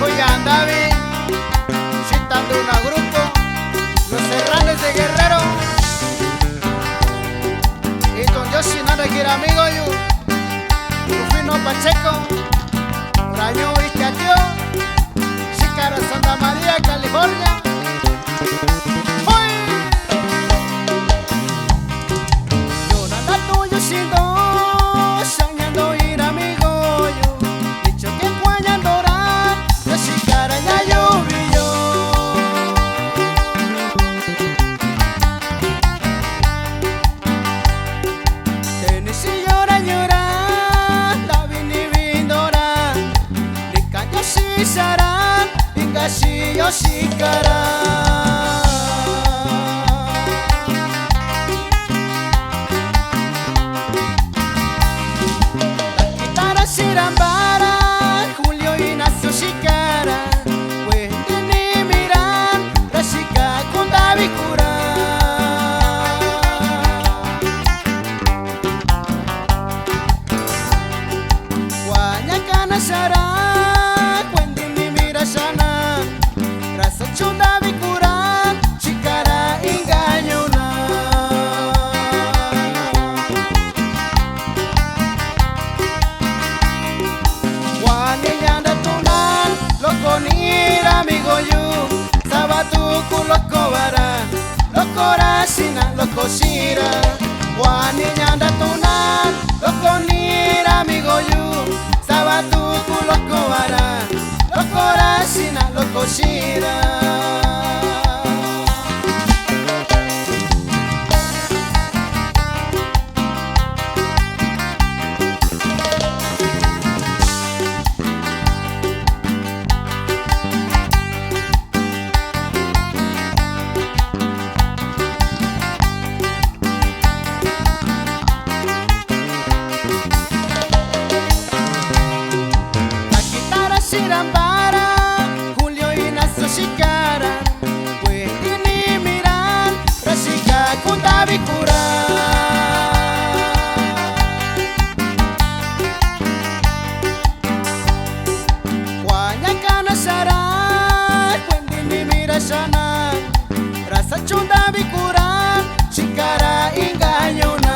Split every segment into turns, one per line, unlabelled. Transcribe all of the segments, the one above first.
Oigan, David, citando un grupo, los Serranes de Guerrero, y don Yoshi nada que era amigo yo, Rufino Pacheco, Raño y Teatio, Chicara Santa María, California. Yo nada tuyo siendo, soñando ir amigo yo, dicho que cuando orar, yo Chicara ya llovió. Tenis y llora, la vini vindora, Rika yo si sarán, Rika si yo Chicara. Sirambara, Julio Ignacio Chicara, Wendy Miran, Rashika con David Cura. Guanyacana Sara, Wendy Mirashana, Rasacho David Cura, Chicara engañona. Amigo yo, Sabatuku loco vara, loco racina, loco shira, Guaniña datuna, loco nira, amigo yo, Sabatuku loco vara, loco racina, loco shira. Sirambara, Julio Ignacio Chicara, Wendy Miran, Rashika con David Cura. Guanyacana Sara, Wendy Mirashana, Rasacho David Cura, Chicara engañona.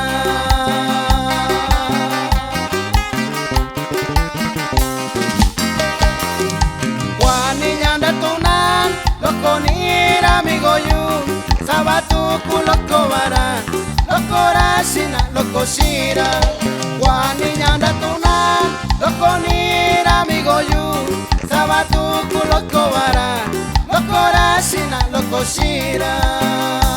Loco nira amigo yo, Sabatuku loco vara, loco racina, loco shira, Guaniña datuna, loco nira amigo yo, Sabatuku loco vara, loco racina, loco shira.